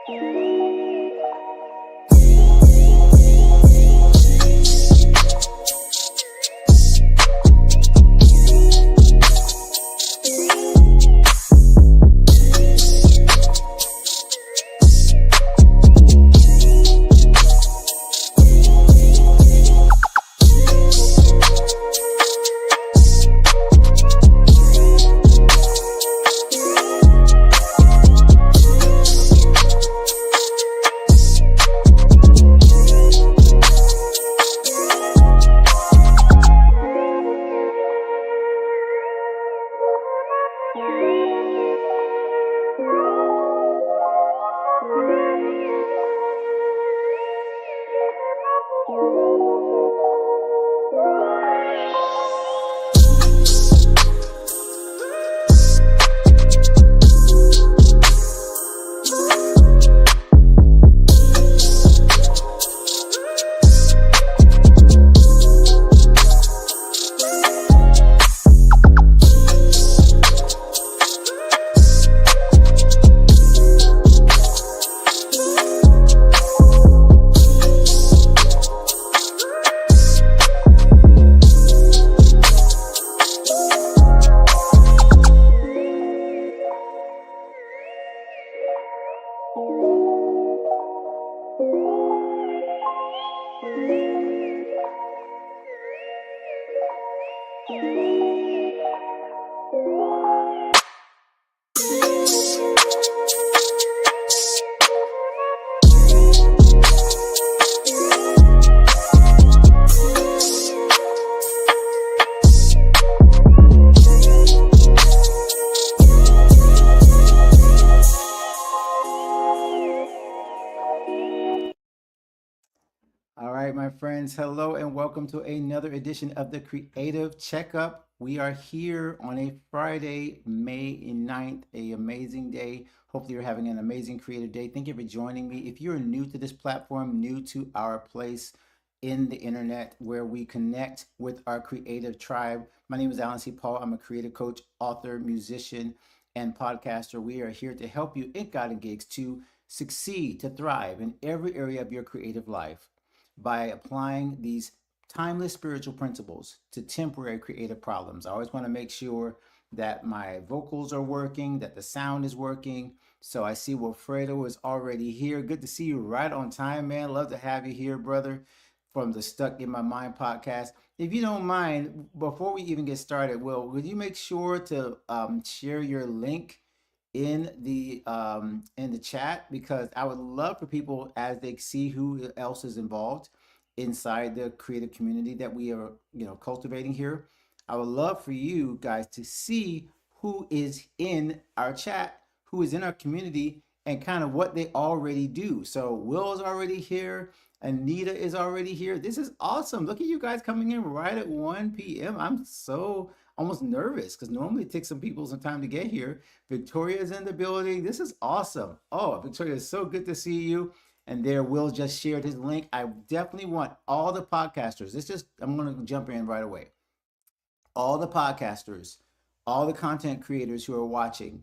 All right, my friends, hello and welcome to another edition of the Creative Checkup. We are here on a Friday, May 9th, an amazing day. Hopefully, you're having an amazing creative day. Thank you for joining me. If you're new to this platform, new to our place in the internet where we connect with our creative tribe, my name is Alan C. Paul. I'm a creative coach, author, musician, and podcaster. We are here to help you in God and Gigs to succeed, to thrive in every area of your creative life by applying these timeless spiritual principles to temporary creative problems. I always want to make sure that my vocals are working, that the sound is working. So I see Wilfredo is already here. Good to see you right on time, man. Love to have you here, brother, from the Stuck in My Mind podcast. If you don't mind, before we even get started, would you make sure to share your link in the chat, because I would love for people, as they see who else is involved inside the creative community that we are cultivating here. I would love for you guys to see who is in our chat, who is in our community, and kind of what they already do. So Will is already here. Anita is already here. This is awesome. Look at you guys coming in right at 1 p.m. I'm so almost nervous because normally it takes some people some time to get here. Victoria is in the building. This is awesome. Oh, Victoria, it's so good to see you. And there, Will just shared his link. I definitely want all the podcasters. I'm going to jump in right away. All the podcasters, all the content creators who are watching,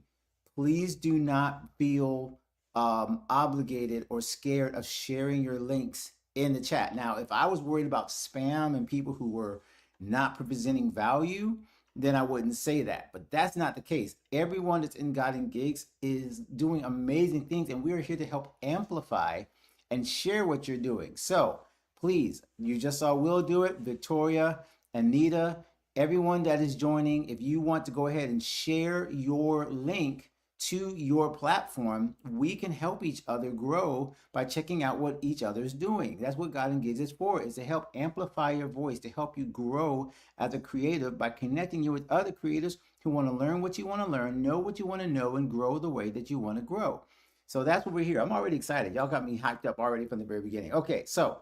please do not feel obligated or scared of sharing your links in the chat. Now, if I was worried about spam and people who were not presenting value, then I wouldn't say that. But that's not the case. Everyone that's in God and Gigs is doing amazing things, and we're here to help amplify and share what you're doing. So please, you just saw Will do it, Victoria, Anita, everyone that is joining. If you want to go ahead and share your link to your platform, we can help each other grow by checking out what each other is doing. That's what God and Gigs is for, is to help amplify your voice, to help you grow as a creative by connecting you with other creators who want to learn what you want to learn, know what you want to know, and grow the way that you want to grow. So that's what we're here. I'm already excited. Y'all got me hyped up already from the very beginning. Okay, so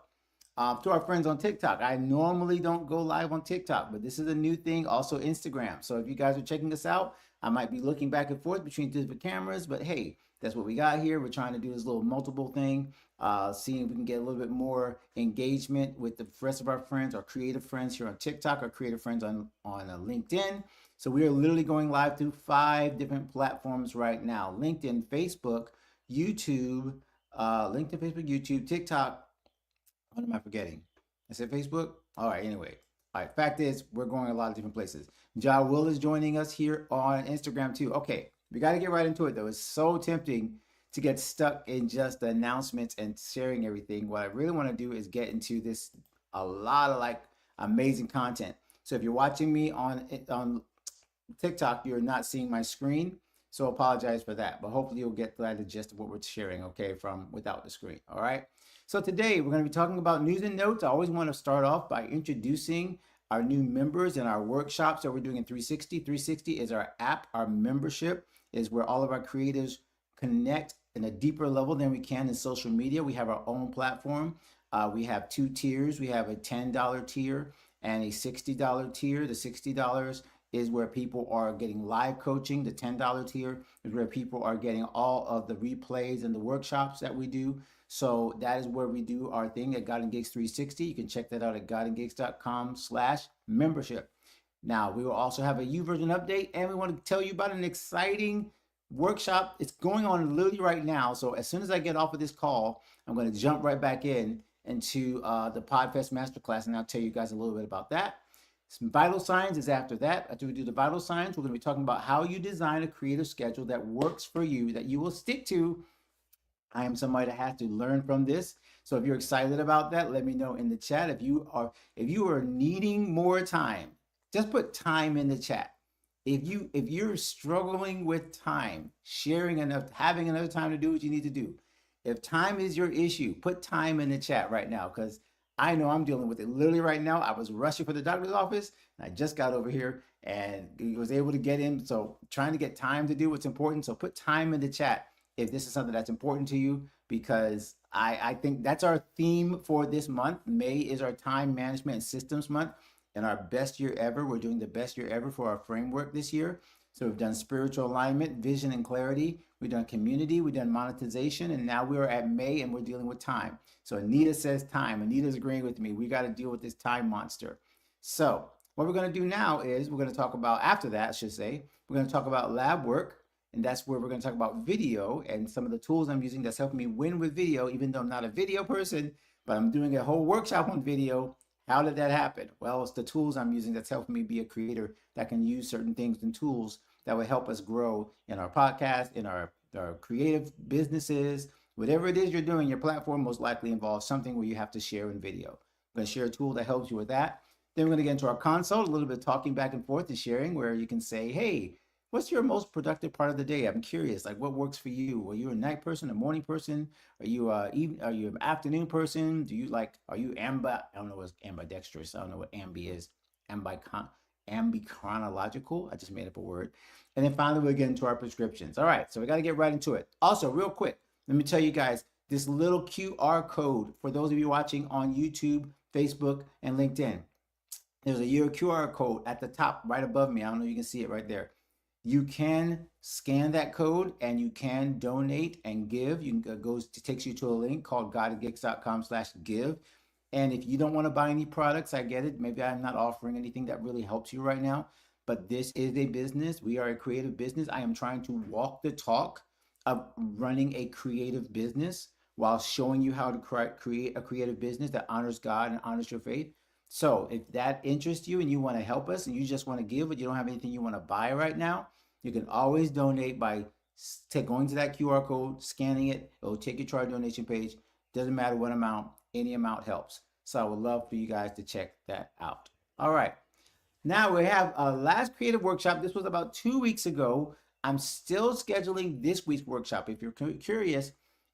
to our friends on TikTok, I normally don't go live on TikTok, but this is a new thing. Also Instagram. So if you guys are checking this out, I might be looking back and forth between different cameras, but hey, that's what we got here. We're trying to do this little multiple thing, seeing if we can get a little bit more engagement with the rest of our friends, our creative friends here on TikTok, our creative friends on LinkedIn. So we are literally going live through 5 different platforms right now: LinkedIn, Facebook, YouTube, LinkedIn, Facebook, YouTube, TikTok. What am I forgetting? I said Facebook. All right. Anyway, all right. Fact is, we're going a lot of different places. Ja Will is joining us here on Instagram too. Okay, we got to get right into it though. It's so tempting to get stuck in just the announcements and sharing everything. What I really want to do is get into this a lot of like amazing content. So if you're watching me on TikTok, you're not seeing my screen. So apologize for that. But hopefully you'll get the gist of what we're sharing, okay, from without the screen. All right. So today we're going to be talking about news and notes. I always want to start off by introducing our new members and our workshops that we're doing in 360. 360 is our app, our membership is where all of our creators connect in a deeper level than we can in social media. We have our own platform. We have two tiers. We have a $10 tier and a $60 tier. The $60 is where people are getting live coaching. The $10 tier is where people are getting all of the replays and the workshops that we do. So that is where we do our thing at God and Gigs 360. You can check that out at godandgigs.com/membership. Now, we will also have a YouVersion update, and we want to tell you about an exciting workshop. It's going on literally right now. So as soon as I get off of this call, I'm going to jump right back into the Podfest Masterclass, and I'll tell you guys a little bit about that. Some vital signs is after that. After we do the vital signs, we're going to be talking about how you design a creative schedule that works for you, that you will stick to. I am somebody that has to learn from this. So if you're excited about that, let me know in the chat. If you are needing more time, just put time in the chat. If you're struggling with time, sharing enough, having enough time to do what you need to do. If time is your issue, put time in the chat right now, because I know I'm dealing with it literally right now. I was rushing for the doctor's office and I just got over here and was able to get in. So trying to get time to do what's important. So put time in the chat if this is something that's important to you, because I think that's our theme for this month. May is our time management and systems month, and our best year ever. We're doing the best year ever for our framework this year. So we've done spiritual alignment, vision and clarity. We've done community, we've done monetization, and now we're at May and we're dealing with time. So Anita says time. Anita's agreeing with me. We got to deal with this time monster. So what we're going to do now is we're going to talk about, after that, I should say, we're going to talk about lab work. And that's where we're going to talk about video and some of the tools I'm using that's helping me win with video, even though I'm not a video person, but I'm doing a whole workshop on video. How did that happen? Well, it's the tools I'm using that's helping me be a creator that can use certain things and tools that will help us grow in our podcast, in our creative businesses. Whatever it is you're doing, your platform most likely involves something where you have to share in video. I'm going to share a tool that helps you with that. Then we're going to get into our console, a little bit of talking back and forth and sharing, where you can say, hey, what's your most productive part of the day? I'm curious, like what works for you? Are you a night person, a morning person? Are you are you an afternoon person? Do you like, are you I don't know what's ambidextrous. I don't know what ambi is. Ambichronological. I just made up a word. And then finally we'll get into our prescriptions. All right, so we got to get right into it. Also, real quick, let me tell you guys this little QR code for those of you watching on YouTube, Facebook, and LinkedIn. There's a QR code at the top right above me. I don't know if you can see it right there. You can scan that code and you can donate and give. You can go, it takes you to a link called godandgigs.com/give. And if you don't want to buy any products, I get it. Maybe I'm not offering anything that really helps you right now, but this is a business. We are a creative business. I am trying to walk the talk of running a creative business while showing you how to create a creative business that honors God and honors your faith. So if that interests you and you want to help us and you just want to give, but you don't have anything you want to buy right now, you can always donate by going to that QR code, scanning it. It will take you to our donation page. Doesn't matter what amount, any amount helps. So I would love for you guys to check that out. All right. Now we have a last creative workshop. This was about 2 weeks ago. I'm still scheduling this week's workshop. If you're curious,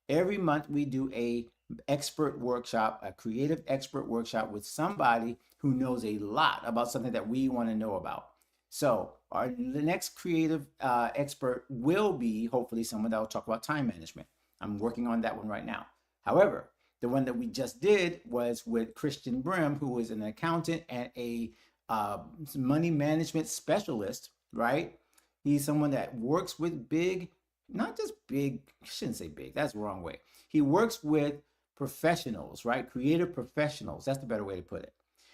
every month we do a expert workshop, a creative expert workshop with somebody who knows a lot about something that we want to know about. So the next creative expert will be hopefully someone that will talk about time management. I'm working on that one right now. However, the one that we just did was with Christian Brim, who is an accountant and a money management specialist, right? He's someone that works with big, not just big, I shouldn't say big, that's the wrong way. He works with professionals, right? Creative professionals, that's the better way to put it.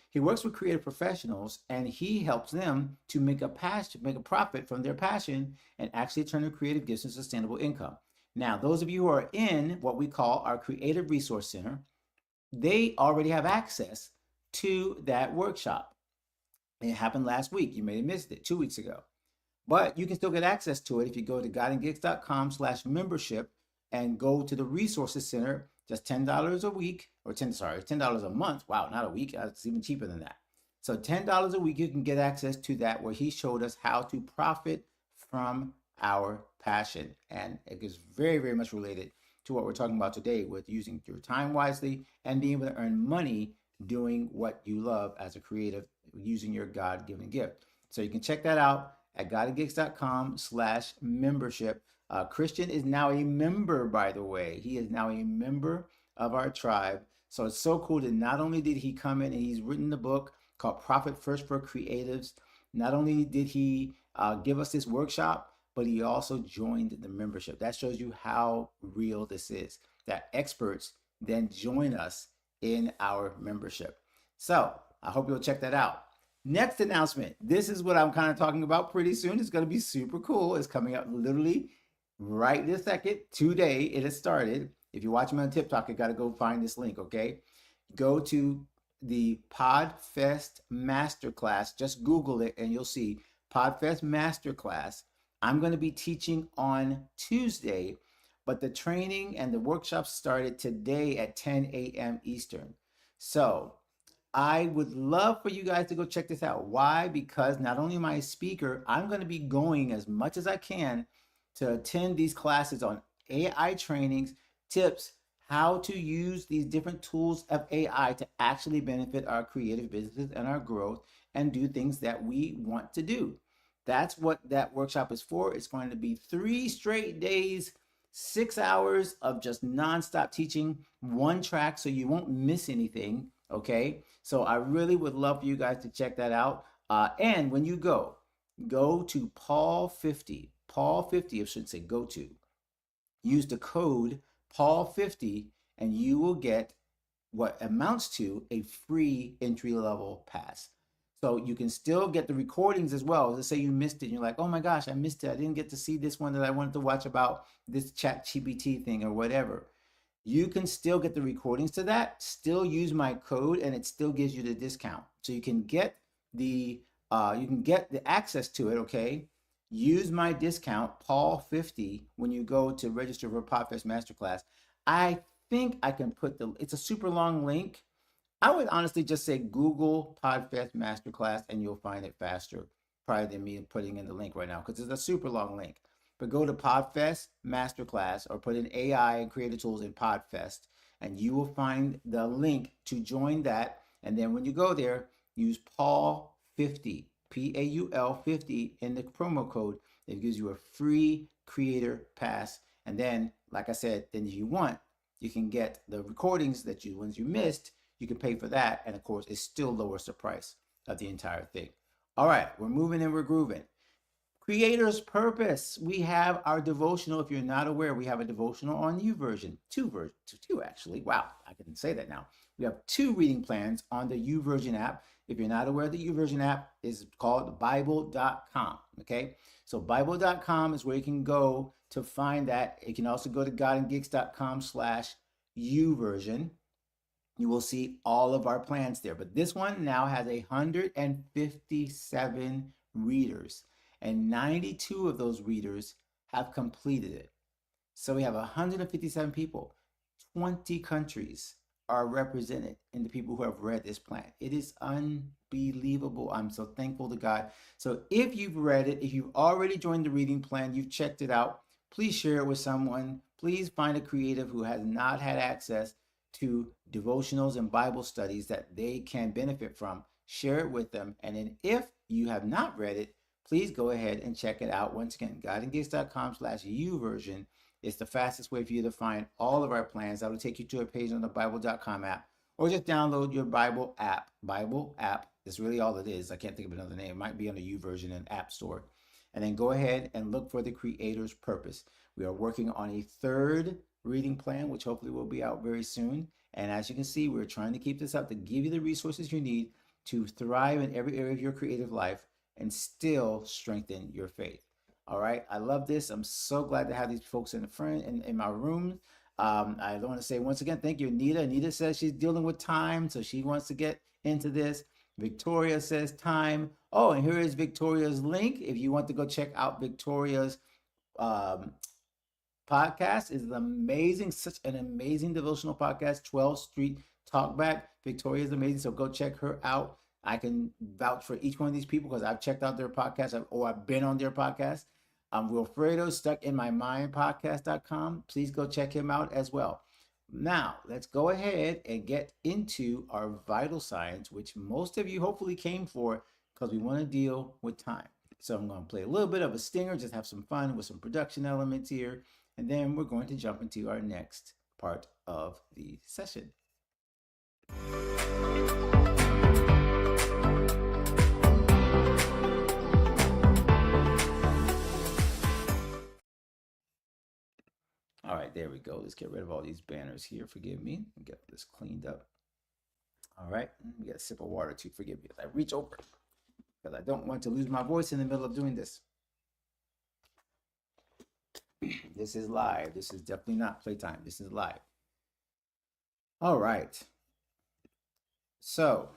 He works with creative professionals and he helps them to make a profit from their passion and actually turn their creative gifts into sustainable income. Now, those of you who are in what we call our Creative Resource Center, they already have access to that workshop. It happened last week. You may have missed it 2 weeks ago. But you can still get access to it if you go to godandgigs.com/membership and go to the Resources Center. Just $10 a week, or $10 a month. Wow, not a week. It's even cheaper than that. So $10 a week, you can get access to that, where he showed us how to profit from our passion. And it is very, very much related to what we're talking about today, with using your time wisely and being able to earn money doing what you love as a creative, using your God-given gift. So you can check that out at godandgigs.com/membership. Christian is now a member, by the way. He is now a member of our tribe. So it's so cool that not only did he come in and he's written the book called Profit First for Creatives, not only did he give us this workshop, but he also joined the membership. That shows you how real this is, that experts then join us in our membership. So I hope you'll check that out. Next announcement. This is what I'm kind of talking about pretty soon. It's going to be super cool. It's coming up literally right this second. Today it has started. If you're watching me on TikTok, you got to go find this link, okay? Go to the Podfest Masterclass. Just Google it and you'll see Podfest Masterclass. I'm going to be teaching on Tuesday, but the training and the workshop started today at 10 a.m. Eastern. So I would love for you guys to go check this out. Why? Because not only am I a speaker, I'm going to be going as much as I can to attend these classes on AI trainings, tips, how to use these different tools of AI to actually benefit our creative businesses and our growth and do things that we want to do. That's what that workshop is for. It's going to be 3 straight days, 6 hours of just nonstop teaching, one track, so you won't miss anything. Okay, so I really would love for you guys to check that out. And when you go to Paul50, Paul50, I should say go to, use the code Paul50, and you will get what amounts to a free entry level pass. So you can still get the recordings as well. Let's say you missed it and you're like, oh my gosh, I missed it. I didn't get to see this one that I wanted to watch about this chat GPT thing or whatever. You can still get the recordings to that, still use my code, and it still gives you the discount. So you can get the access to it, okay? Use my discount, Paul50, when you go to register for Podfest Masterclass. I think I can put it's a super long link. I would honestly just say Google Podfest Masterclass and you'll find it faster probably than me putting in the link right now, because it's a super long link. But go to Podfest Masterclass or put in AI and creative tools in Podfest, and you will find the link to join that. And then when you go there, use Paul50, Paul 50 in the promo code. It gives you a free creator pass. And then, like I said, then if you want, you can get the recordings that ones you missed. You can pay for that. And of course, it still lowers the price of the entire thing. All right, we're moving and we're grooving. Creator's Purpose. We have our devotional. If you're not aware, we have a devotional on YouVersion. Two actually. Wow, I can say that now. We have 2 reading plans on the YouVersion app. If you're not aware, the YouVersion app is called Bible.com. Okay, so Bible.com is where you can go to find that. You can also go to godandgigs.com/YouVersion. You will see all of our plans there. But this one now has 157 readers, and 92 of those readers have completed it. So we have 157 people. 20 countries are represented in the people who have read this plan. It is unbelievable. I'm so thankful to God. So if you've read it, if you've already joined the reading plan, you've checked it out, please share it with someone. Please find a creative who has not had access to devotionals and Bible studies that they can benefit from. Share it with them. And then if you have not read it, please go ahead and check it out. Once again, godandgigs.com/YouVersion is the fastest way for you to find all of our plans. That will take you to a page on the Bible.com app, or just download your Bible app. Bible app is really all it is. I can't think of another name. It might be on the YouVersion and App Store. And then go ahead and look for the Creator's Purpose. We are working on a 3rd reading plan, which hopefully will be out very soon. And as you can see, we're trying to keep this up to give you the resources you need to thrive in every area of your creative life and still strengthen your faith. All right. I love this. I'm so glad to have these folks in the front in my room. I want to say once again, thank you, Anita. Anita says she's dealing with time, so she wants to get into this. Victoria says time. Oh, and here is Victoria's link. If you want to go check out Victoria's um, podcast is amazing, such an amazing devotional podcast. 12th Street Talkback. Victoria is amazing, so go check her out. I can vouch for each one of these people because I've checked out their podcast or I've been on their podcast. Wilfredo Stuck in My Mind podcast.com. Please go check him out as well. Now, let's go ahead and get into our vital signs, which most of you hopefully came for because we want to deal with time. So I'm going to play a little bit of a stinger, just have some fun with some production elements here. And then we're going to jump into our next part of the session. All right, there we go. Let's get rid of all these banners here. Forgive me. Get this cleaned up. All right, we got a sip of water too. Forgive me as I reach over because I don't want to lose my voice in the middle of doing this. This is live. This is definitely not playtime. This is live. All right. So,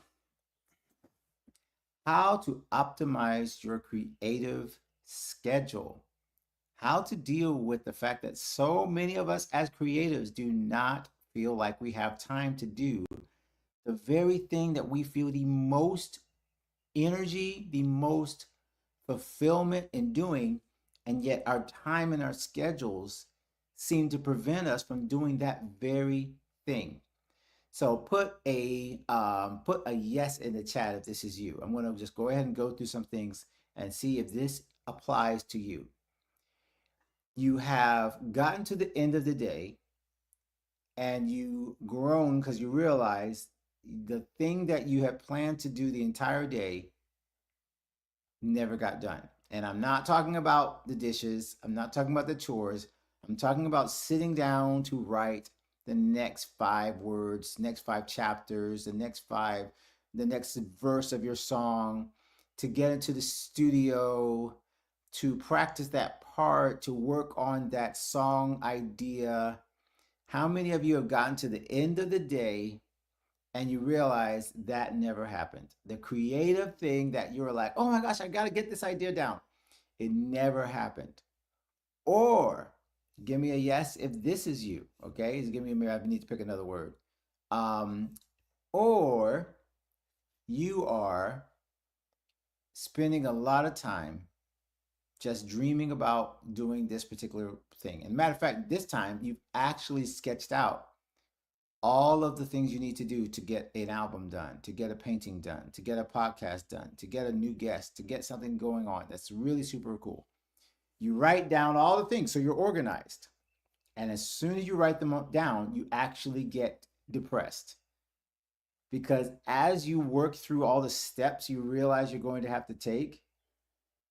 how to optimize your creative schedule. How to deal with the fact that so many of us as creatives do not feel like we have time to do the very thing that we feel the most energy, the most fulfillment in doing, and yet our time and our schedules seem to prevent us from doing that very thing. So put a yes in the chat if this is you. I'm going to just go ahead and go through some things and see if this applies to you. You have gotten to the end of the day and you groan because you realize the thing that you had planned to do the entire day never got done. And I'm not talking about the dishes. I'm not talking about the chores. I'm talking about sitting down to write the next 5 words, next 5 chapters, the next verse of your song, to get into the studio, to practice that part, to work on that song idea. How many of you have gotten to the end of the day and you realize that never happened? The creative thing that you were like, oh my gosh, I got to get this idea down. It never happened. Or give me a yes if this is you, okay? Give me I need to pick another word. Or you are spending a lot of time just dreaming about doing this particular thing. And matter of fact, this time you've actually sketched out all of the things you need to do to get an album done, to get a painting done, to get a podcast done, to get a new guest, to get something going on. That's really super cool. You write down all the things so you're organized. And as soon as you write them down, you actually get depressed. Because as you work through all the steps you realize you're going to have to take,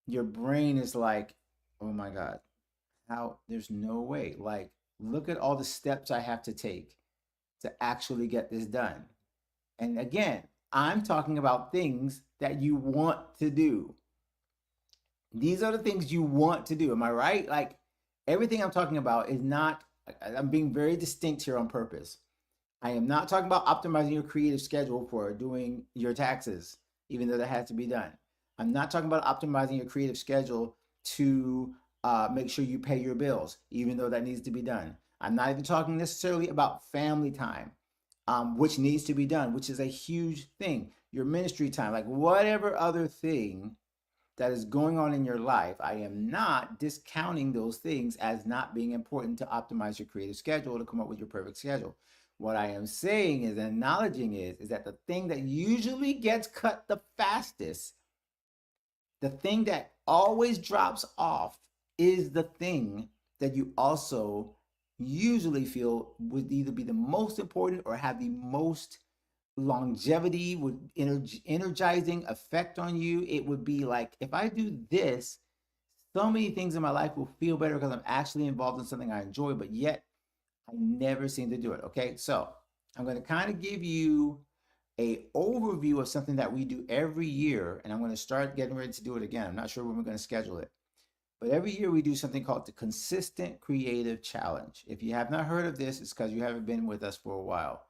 your brain is like, oh my God, how there's no way. Like, look at all the steps I have to take to actually get this done. And again, I'm talking about things that you want to do. These are the things you want to do. Am I right? Like, everything I'm talking about is not, I'm being very distinct here on purpose. I am not talking about optimizing your creative schedule for doing your taxes, even though that has to be done. I'm not talking about optimizing your creative schedule to make sure you pay your bills, even though that needs to be done. I'm not even talking necessarily about family time, which needs to be done, which is a huge thing. Your ministry time, like whatever other thing that is going on in your life, I am not discounting those things as not being important to optimize your creative schedule to come up with your perfect schedule. What I am saying is, acknowledging is that the thing that usually gets cut the fastest, the thing that always drops off, is the thing that you also usually feel would either be the most important or have the most longevity, would energizing effect on you. It would be like, if I do this, so many things in my life will feel better because I'm actually involved in something I enjoy, but yet I never seem to do it. Okay, so I'm going to kind of give you a overview of something that we do every year, and I'm going to start getting ready to do it again. I'm not sure when we're going to schedule it, But every year we do something called the Consistent Creative Challenge. If you have not heard of this, it's because you haven't been with us for a while.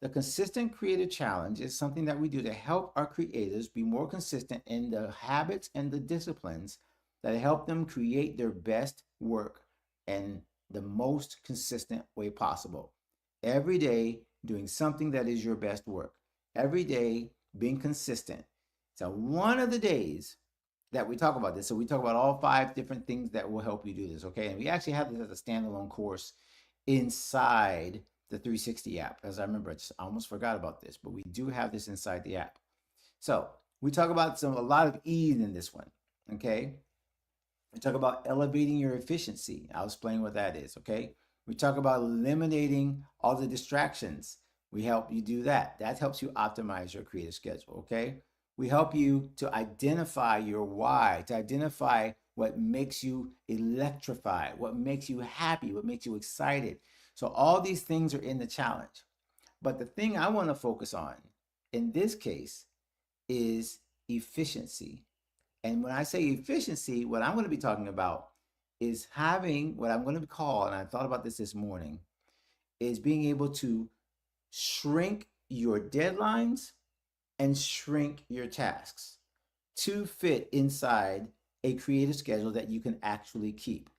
The Consistent Creative Challenge is something that we do to help our creators be more consistent in the habits and the disciplines that help them create their best work in the most consistent way possible. Every day, doing something that is your best work. Every day, being consistent. So, one of the days that we talk about this, so we talk about all 5 different things that will help you do this, okay? And we actually have this as a standalone course inside the 360 app. As I remember, I almost forgot about this, but we do have this inside the app. So we talk about a lot of E's in this one, okay? We talk about elevating your efficiency. I'll explain what that is, okay? We talk about eliminating all the distractions. We help you do that. That helps you optimize your creative schedule, okay? We help you to identify your why, to identify what makes you electrify, what makes you happy, what makes you excited. So all these things are in the challenge. But the thing I want to focus on in this case is efficiency. And when I say efficiency, what I'm going to be talking about is having what I'm going to call, and I thought about this morning, is being able to shrink your deadlines and shrink your tasks to fit inside a creative schedule that you can actually keep.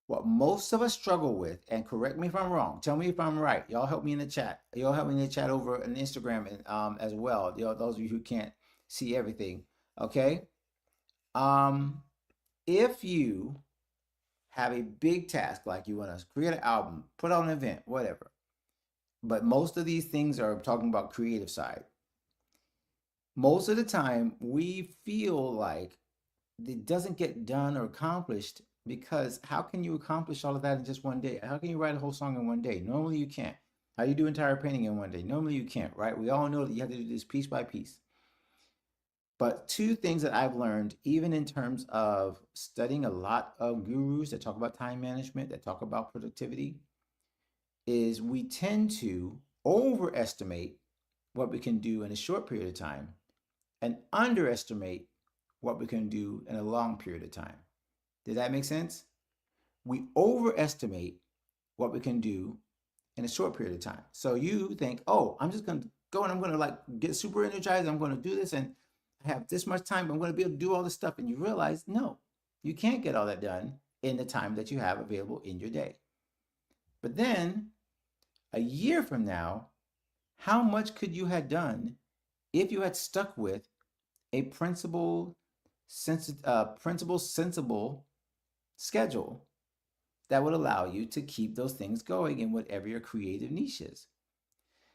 What most of us struggle with, and correct me if I'm wrong, tell me if I'm right. Y'all help me in the chat. Y'all help me in the chat over on Instagram and as well. Those of you who can't see everything, okay? If you have a big task, like you want to create an album, put on an event, whatever, but most of these things are talking about creative side. Most of the time, we feel like it doesn't get done or accomplished because how can you accomplish all of that in just one day? How can you write a whole song in one day? Normally you can't. How do you do entire painting in one day? Normally you can't, right? We all know that you have to do this piece by piece. But 2 things that I've learned, even in terms of studying a lot of gurus that talk about time management, that talk about productivity, is we tend to overestimate what we can do in a short period of time and underestimate what we can do in a long period of time. Did that make sense? We overestimate what we can do in a short period of time. So you think, oh, I'm just going to go and I'm going to like get super energized. I'm going to do this and I have this much time. I'm going to be able to do all this stuff. And you realize, no, you can't get all that done in the time that you have available in your day. But then a year from now, how much could you have done if you had stuck with a principle sensible schedule that would allow you to keep those things going in whatever your creative niche is?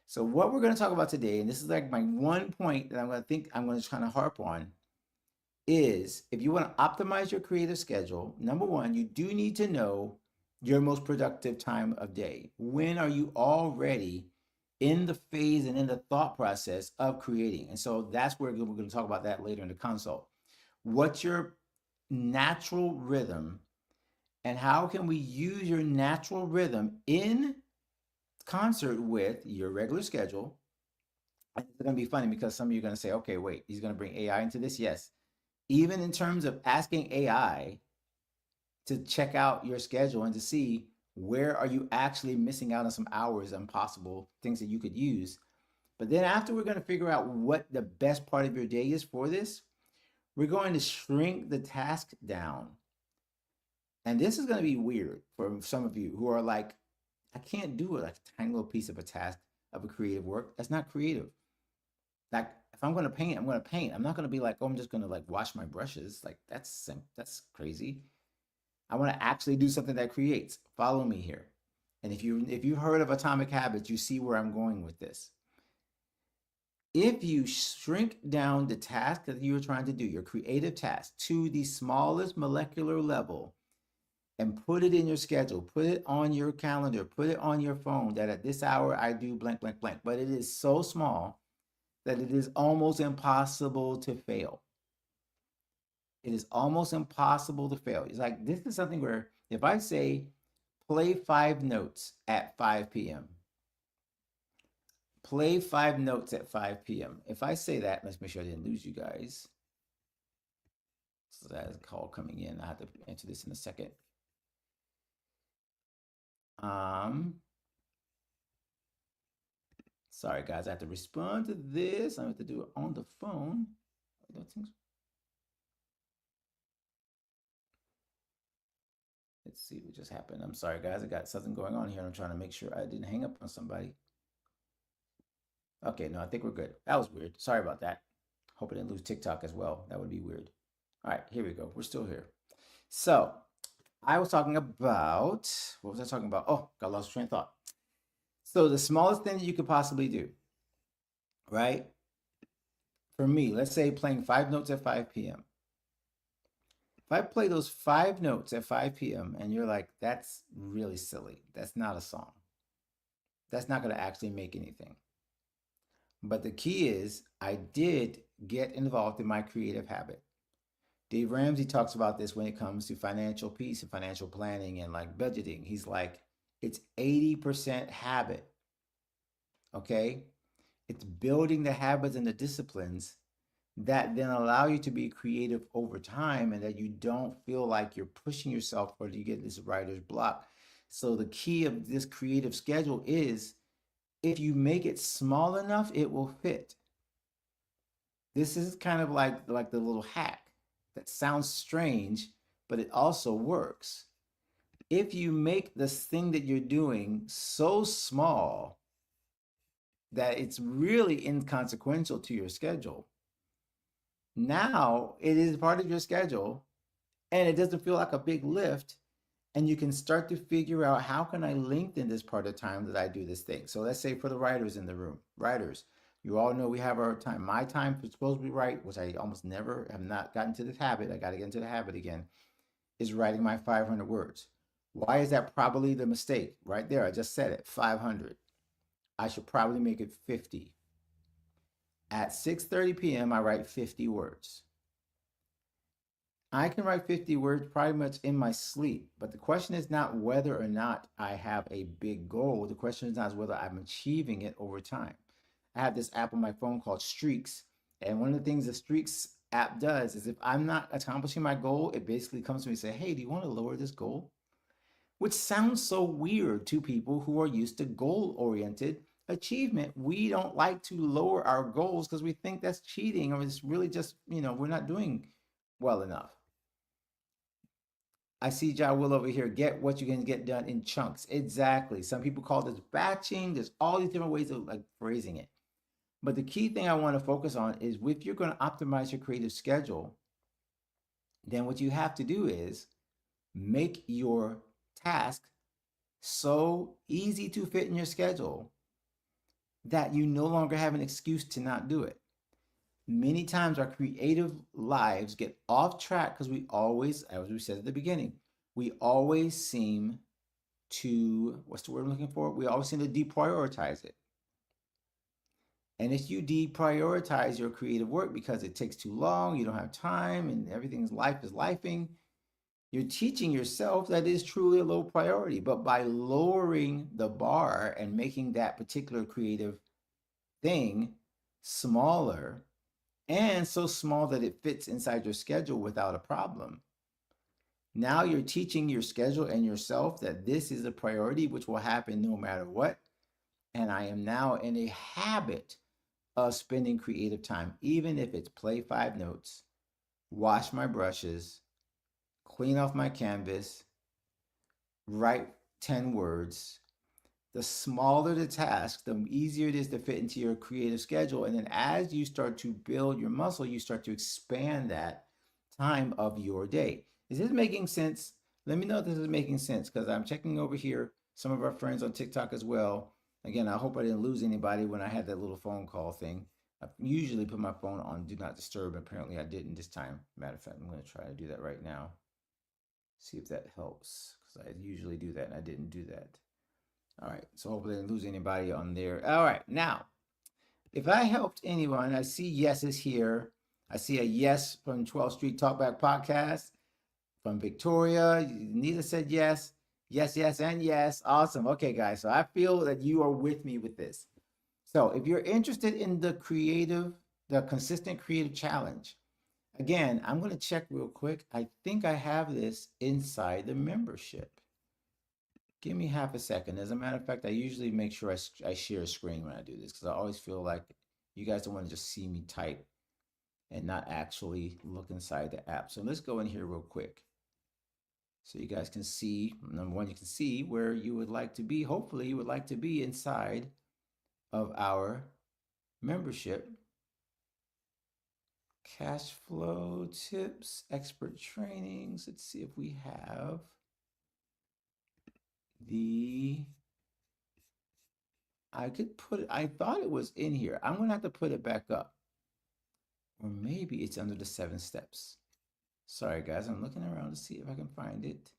So what we're going to talk about today, and this is like my one point that I'm going to try to harp on, is if you want to optimize your creative schedule, number one, you do need to know your most productive time of day. When are you already in the phase and in the thought process of creating? And so that's where we're going to talk about that later in the consult. What's your natural rhythm and how can we use your natural rhythm in concert with your regular schedule? And it's going to be funny because some of you are going to say, okay, wait, he's going to bring AI into this. Yes. Even in terms of asking AI to check out your schedule and to see where are you actually missing out on some hours and possible things that you could use. But then after we're going to figure out what the best part of your day is for this, we're going to shrink the task down. And this is going to be weird for some of you who are like, I can't do it like a tiny little piece of a task of a creative work. That's not creative. Like if I'm going to paint, I'm going to paint. I'm not going to be like, oh, I'm just going to like wash my brushes. Like that's crazy. I want to actually do something that creates. Follow me here. And if you've heard of Atomic Habits, you see where I'm going with this. If you shrink down the task that you're trying to do, your creative task, to the smallest molecular level and put it in your schedule, put it on your calendar, put it on your phone that at this hour I do blank, blank, blank. But it is so small that it is almost impossible to fail. It is almost impossible to fail. It's like this is something where if I say play 5 notes at 5 p.m., play 5 notes at 5 p.m. If I say that, let's make sure I didn't lose you guys. So that is a call coming in. I have to answer this in a second. Um, Sorry guys, I have to respond to this. I have to do it on the phone. Let's see what just happened. I'm sorry guys, I got something going on here. I'm trying to make sure I didn't hang up on somebody. Okay, no, I think we're good. That was weird. Sorry about that. Hope I didn't lose TikTok as well. That would be weird. All right, here we go. We're still here. So I was talking about, what was I talking about? Oh, got lost train of thought. So the smallest thing that you could possibly do, right? For me, let's say playing 5 notes at 5 p.m. If I play those 5 notes at 5 p.m. and you're like, that's really silly. That's not a song. That's not going to actually make anything. But the key is, I did get involved in my creative habit. Dave Ramsey talks about this when it comes to financial peace and financial planning and like budgeting. He's like, it's 80% habit. Okay. It's building the habits and the disciplines that then allow you to be creative over time and that you don't feel like you're pushing yourself or you get this writer's block. So the key of this creative schedule is, if you make it small enough, it will fit. This is kind of like the little hack that sounds strange, but it also works. If you make this thing that you're doing so small that it's really inconsequential to your schedule, now it is part of your schedule and it doesn't feel like a big lift, and you can start to figure out, how can I lengthen this part of time that I do this thing. So let's say for the writers in the room, writers, you all know we have our time. My time is supposed to be right, which I almost never have not gotten to this habit. I got to get into the habit again, is writing my 500 words. Why is that probably the mistake? Right there, I just said it, 500. I should probably make it 50. At 6:30 p.m., I write 50 words. I can write 50 words pretty much in my sleep, but the question is not whether or not I have a big goal. The question is not whether I'm achieving it over time. I have this app on my phone called Streaks, and one of the things the Streaks app does is, if I'm not accomplishing my goal, it basically comes to me and say, "Hey, do you want to lower this goal?" Which sounds so weird to people who are used to goal-oriented achievement. We don't like to lower our goals because we think that's cheating, or it's really just, we're not doing well enough. I see Ja Will over here. Get what you can get done in chunks. Exactly. Some people call this batching. There's all these different ways of like phrasing it. But the key thing I want to focus on is, if you're going to optimize your creative schedule, then what you have to do is make your task so easy to fit in your schedule that you no longer have an excuse to not do it. Many times our creative lives get off track because we always, as we said at the beginning, we always seem to, what's the word I'm looking for? We always seem to deprioritize it. And if you deprioritize your creative work because it takes too long, you don't have time, and everything's life is lifing, you're teaching yourself that it is truly a low priority. But by lowering the bar and making that particular creative thing smaller, and so small that it fits inside your schedule without a problem, now you're teaching your schedule and yourself that this is a priority, which will happen no matter what. And I am now in a habit of spending creative time, even if it's play 5 notes, wash my brushes, clean off my canvas, write 10 words. The smaller the task, the easier it is to fit into your creative schedule. And then as you start to build your muscle, you start to expand that time of your day. Is this making sense? Let me know if this is making sense, because I'm checking over here some of our friends on TikTok as well. Again, I hope I didn't lose anybody when I had that little phone call thing. I usually put my phone on do not disturb. Apparently I didn't this time. Matter of fact, I'm going to try to do that right now. See if that helps, because I usually do that and I didn't do that. All right, so hopefully I didn't lose anybody on there. All right, now, if I helped anyone, I see yeses here. I see a yes from 12th Street Talkback Podcast from Victoria. Nita said yes. Yes, yes, and yes. Awesome. Okay, guys, so I feel that you are with me with this. So if you're interested in the consistent creative challenge, Again, I'm going to check real quick. I think I have this inside the membership. Give me half a second. As a matter of fact, I usually make sure I share a screen when I do this because I always feel like you guys don't want to just see me type and not actually look inside the app. So let's go in here real quick. So you guys can see, number one, you can see where you would like to be. Hopefully, you would like to be inside of our membership. Cash flow tips, expert trainings. Let's see if we have the. I could put it, I thought it was in here. I'm going to have to put it back up. Or maybe it's under the 7 steps. Sorry, guys. I'm looking around to see if I can find it.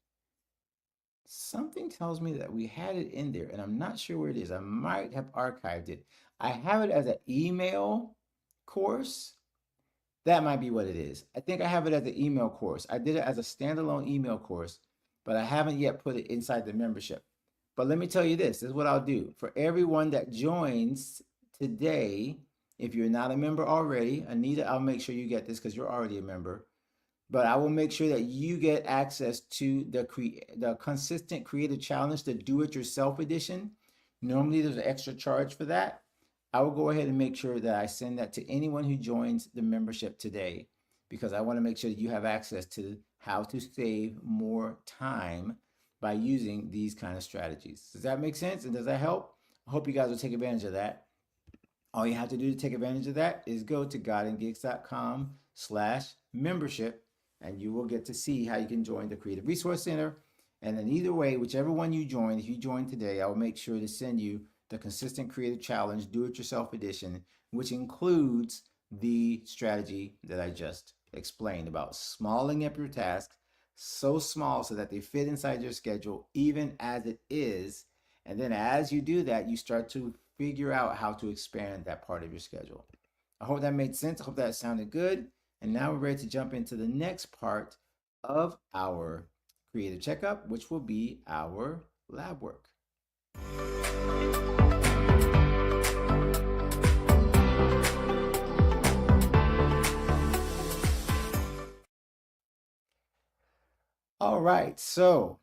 Something tells me that we had it in there, and I'm not sure where it is. I might have archived it. I have it as an email course. That might be what it is. I think I have it as an email course. I did it as a standalone email course, but I haven't yet put it inside the membership. But let me tell you this is what I'll do. For everyone that joins today, if you're not a member already, Anita, I'll make sure you get this because you're already a member. But I will make sure that you get access to the consistent creative challenge, the do-it-yourself edition. Normally, there's an extra charge for that. I will go ahead and make sure that I send that to anyone who joins the membership today because I want to make sure that you have access to how to save more time by using these kind of strategies. Does that make sense? And does that help? I hope you guys will take advantage of that. All you have to do to take advantage of that is go to godandgigs.com/membership and you will get to see how you can join the Creative Resource Center. And then either way, whichever one you join, if you join today, I will make sure to send you the Consistent Creative Challenge Do-It-Yourself Edition, which includes the strategy that I just explained about smalling up your tasks so small so that they fit inside your schedule, even as it is. And then as you do that, you start to figure out how to expand that part of your schedule. I hope that made sense. I hope that sounded good. And now we're ready to jump into the next part of our creative checkup, which will be our lab work. All right, so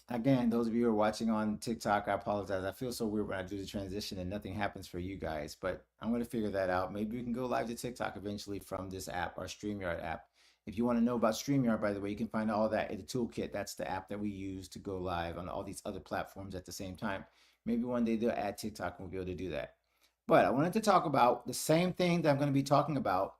again, those of you who are watching on TikTok, I apologize. I feel so weird when I do the transition and nothing happens for you guys, but I'm going to figure that out. Maybe we can go live to TikTok eventually from this app, our StreamYard app. If you want to know about StreamYard, by the way, you can find all that in the toolkit. That's the app that we use to go live on all these other platforms at the same time. Maybe one day they'll add TikTok and we'll be able to do that. But I wanted to talk about the same thing that I'm going to be talking about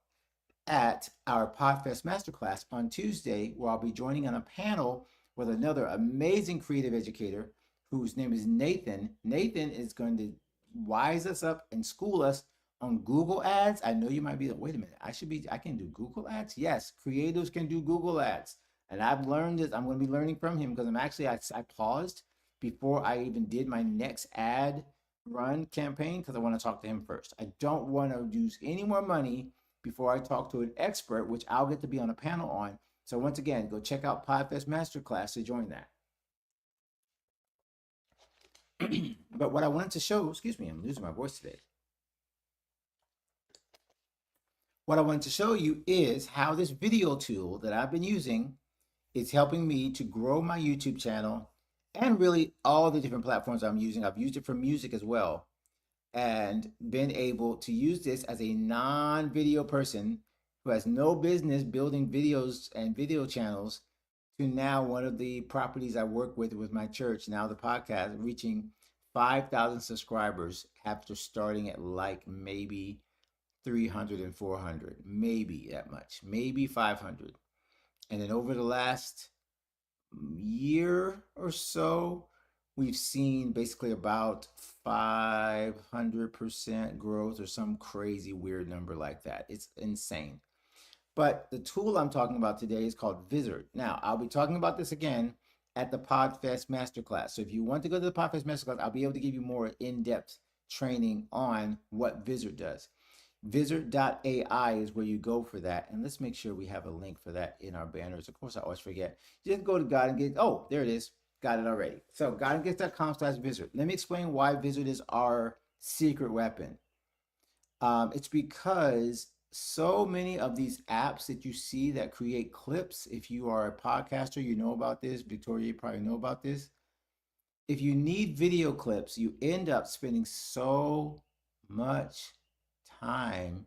at our Podfest Masterclass on Tuesday, where I'll be joining on a panel with another amazing creative educator whose name is Nathan. Nathan is going to wise us up and school us on Google Ads. I know you might be like, wait a minute, I can do Google Ads? Yes, creatives can do Google Ads. And I've learned this, I'm going to be learning from him because I paused before I even did my next ad run campaign because I want to talk to him first. I don't want to use any more money before I talk to an expert, which I'll get to be on a panel on. So once again, go check out Podfest Masterclass to join that. But what I wanted to show, excuse me, I'm losing my voice today. What I wanted to show you is how this video tool that I've been using is helping me to grow my YouTube channel and really all the different platforms I'm using. I've used it for music as well and been able to use this as a non-video person who has no business building videos and video channels to now one of the properties I work with my church, now the podcast, reaching 5,000 subscribers after starting at like maybe 300 and 400, maybe that much, maybe 500. And then over the last year or so, we've seen basically about 500% growth or some crazy weird number like that. It's insane. But the tool I'm talking about today is called Vizard. Now, I'll be talking about this again at the Podfest Masterclass. So if you want to go to the Podfest Masterclass, I'll be able to give you more in-depth training on what Vizard does. Vizard.ai is where you go for that. And let's make sure we have a link for that in our banners. Of course, I always forget. Just go to God and Get. Oh, there it is. Got it already. So godandgets.com/Vizard. Let me explain why Vizard is our secret weapon. It's because so many of these apps that you see that create clips. If you are a podcaster, you know about this. Victoria, you probably know about this. If you need video clips, you end up spending so much time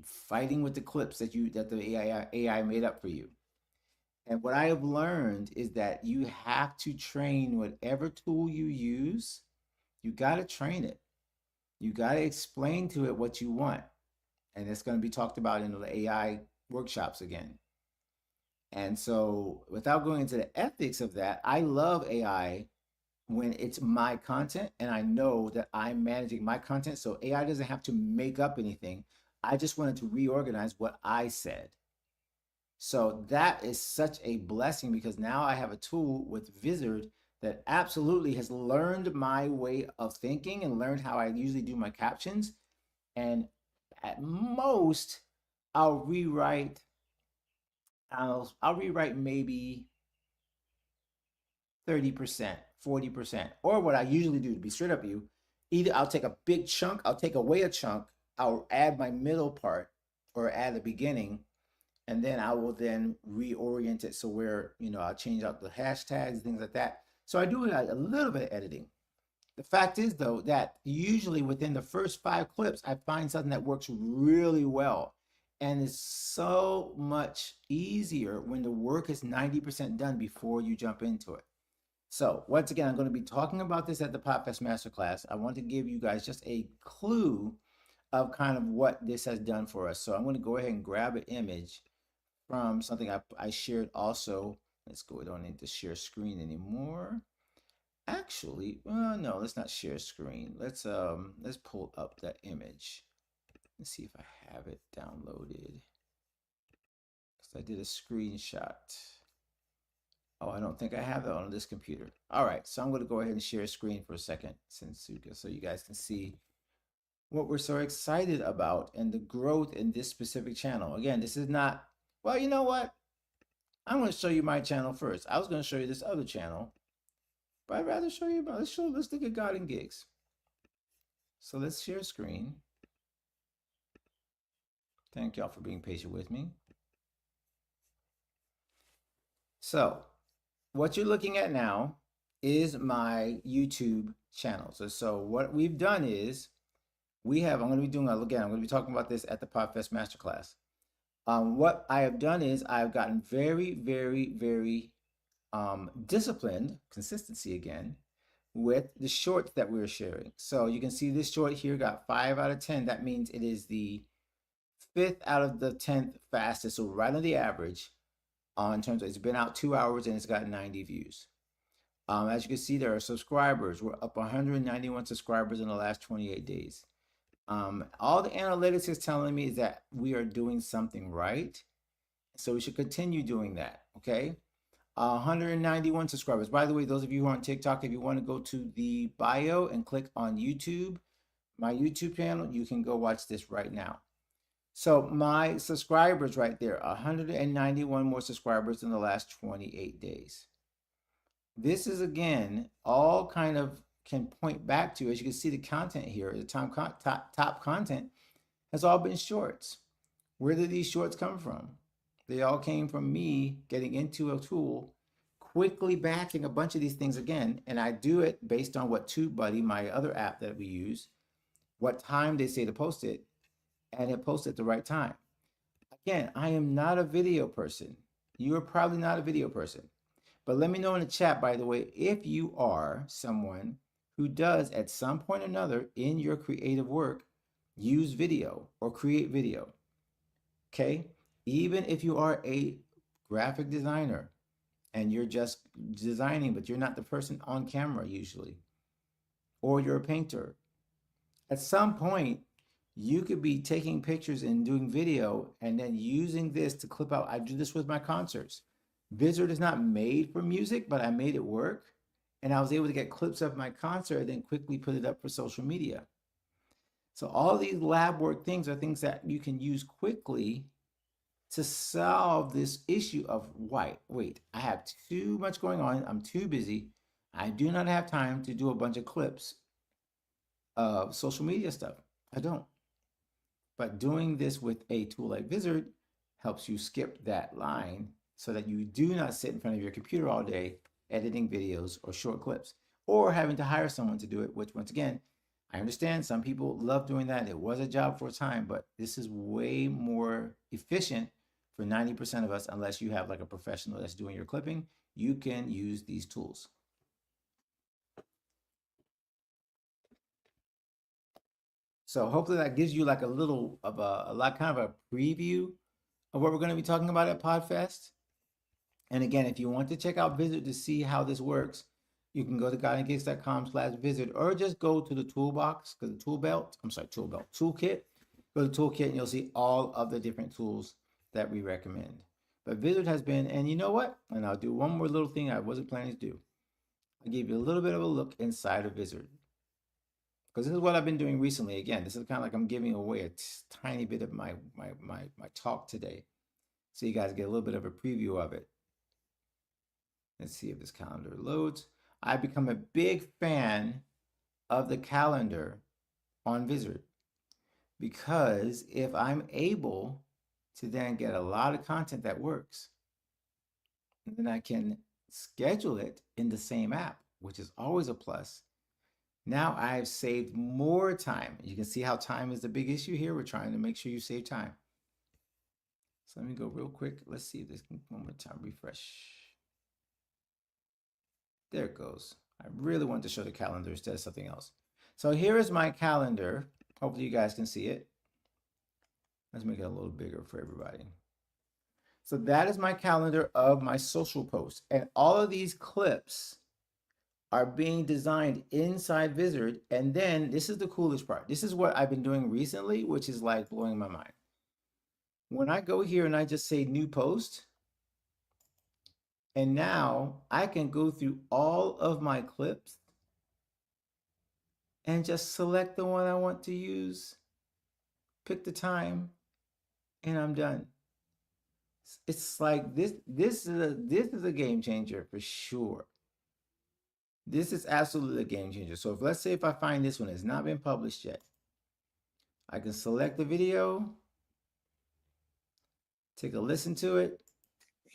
fighting with the clips that the AI made up for you. And what I have learned is that you have to train whatever tool you use. You got to train it. You got to explain to it what you want. And it's going to be talked about in the AI workshops again. And so, without going into the ethics of that, I love AI when it's my content and I know that I'm managing my content. So, AI doesn't have to make up anything. I just wanted to reorganize what I said. So that is such a blessing because now I have a tool with Vizard that absolutely has learned my way of thinking and learned how I usually do my captions. And at most, I'll rewrite. I'll rewrite maybe 30%, 40%, or what I usually do to be straight up with you. Either I'll take a big chunk, I'll take away a chunk, I'll add my middle part or add the beginning, and then I will then reorient it so where I'll change out the hashtags, things like that. So I do a little bit of editing. The fact is though that usually within the first 5 clips, I find something that works really well. And it's so much easier when the work is 90% done before you jump into it. So once again, I'm going to be talking about this at the PopFest Masterclass. I want to give you guys just a clue of kind of what this has done for us. So I'm going to go ahead and grab an image from something I shared also. Let's go. We don't need to share screen anymore. Actually, well, no, let's not share screen. Let's pull up that image. Let's see if I have it downloaded. Because I did a screenshot. Oh, I don't think I have that on this computer. All right, so I'm going to go ahead and share screen for a second so you guys can see what we're so excited about and the growth in this specific channel. Again, this is not, well, you know what? I'm going to show you my channel first. I was going to show you this other channel, but I'd rather show you about, let's look at God and Gigs. So let's share screen. Thank y'all for being patient with me. So what you're looking at now is my YouTube channel. So what we've done is I'm going to be doing, again, I'm going to be talking about this at the PodFest Masterclass. What I have done is I've gotten very, very, very disciplined, consistency again, with the shorts that we're sharing. So you can see this short here got 5 out of 10. That means it is the 5th out of the 10th fastest, so right on the average in terms of it's been out 2 hours and it's got 90 views. As you can see, there are subscribers. We're up 191 subscribers in the last 28 days. All the analytics is telling me is that we are doing something right. So we should continue doing that, okay? 191 subscribers. By the way, those of you who are on TikTok, if you want to go to the bio and click on YouTube, my YouTube channel, you can go watch this right now. So my subscribers right there, 191 more subscribers in the last 28 days. This is again, all kind of can point back to, as you can see the content here, the top content has all been shorts. Where did these shorts come from? They all came from me getting into a tool, quickly batching a bunch of these things again, and I do it based on what TubeBuddy, my other app that we use, what time they say to post it, and it posts at the right time. Again, I am not a video person. You are probably not a video person. But let me know in the chat, by the way, if you are someone who does at some point or another in your creative work use video or create video. Okay? Even if you are a graphic designer and you're just designing, but you're not the person on camera usually, or you're a painter, at some point, you could be taking pictures and doing video and then using this to clip out. I do this with my concerts. Vizard is not made for music, but I made it work. And I was able to get clips of my concert and then quickly put it up for social media. So all these lab work things are things that you can use quickly to solve this issue of wait, I have too much going on. I'm too busy. I do not have time to do a bunch of clips of social media stuff. I don't. But doing this with a tool like Wizard helps you skip that line so that you do not sit in front of your computer all day editing videos or short clips or having to hire someone to do it, which once again, I understand some people love doing that. It was a job for a time, but this is way more efficient for 90% of us unless you have like a professional that's doing your clipping. You can use these tools. So hopefully that gives you like a little of a lot kind of a preview of what we're going to be talking about at PodFest. And again, if you want to check out Visit to see how this works, you can go to guideandgigs.com/visit or just go to the toolbox, because the toolkit. Go to toolkit and you'll see all of the different tools that we recommend. But Visit has been, and you know what? And I'll do one more little thing I wasn't planning to do. I'll give you a little bit of a look inside of Visit. Because this is what I've been doing recently. Again, this is kind of like I'm giving away a tiny bit of my talk today. So you guys get a little bit of a preview of it. Let's see if this calendar loads. I've become a big fan of the calendar on Wizard because if I'm able to then get a lot of content that works, then I can schedule it in the same app, which is always a plus. Now I've saved more time. You can see how time is the big issue here. We're trying to make sure you save time. So let me go real quick. Let's see if this can one more time refresh. There it goes. I really want to show the calendar instead of something else. So here is my calendar. Hopefully you guys can see it. Let's make it a little bigger for everybody. So that is my calendar of my social posts. And all of these clips are being designed inside Wizard. And then this is the coolest part. This is what I've been doing recently, which is like blowing my mind. When I go here and I just say new post, and now I can go through all of my clips and just select the one I want to use, pick the time, and I'm done. It's like this is a game changer for sure. This is absolutely a game changer. So if let's say if I find this one has not been published yet, I can select the video, take a listen to it.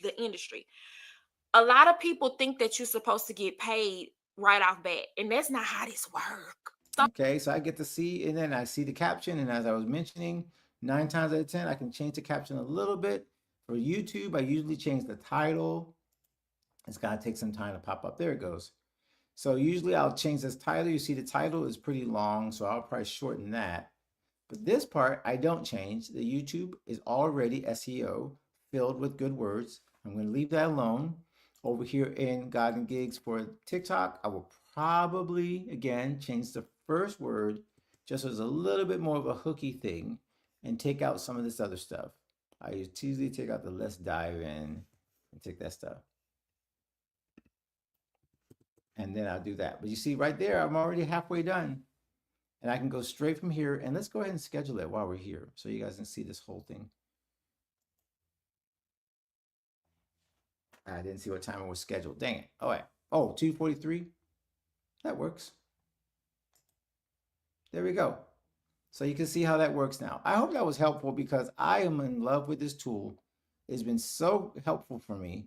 The industry. A lot of people think that you're supposed to get paid right off bat, and that's not how this works. Okay, so I get to see, and then I see the caption, and as I was mentioning, 9 times out of 10, I can change the caption a little bit. For YouTube, I usually change the title. It's gotta take some time to pop up. There it goes. So usually I'll change this title. You see the title is pretty long, so I'll probably shorten that. But this part, I don't change. The YouTube is already SEO, filled with good words. I'm gonna leave that alone. Over here in God and Gigs for TikTok, I will probably, again, change the first word just as a little bit more of a hooky thing and take out some of this other stuff. I usually take out the let's dive in and take that stuff. And then I'll do that. But you see right there, I'm already halfway done. And I can go straight from here. And let's go ahead and schedule it while we're here so you guys can see this whole thing. I didn't see what time it was scheduled. Dang it. Oh, wait. Oh, 2:43. That works. There we go. So you can see how that works now. I hope that was helpful because I am in love with this tool. It's been so helpful for me.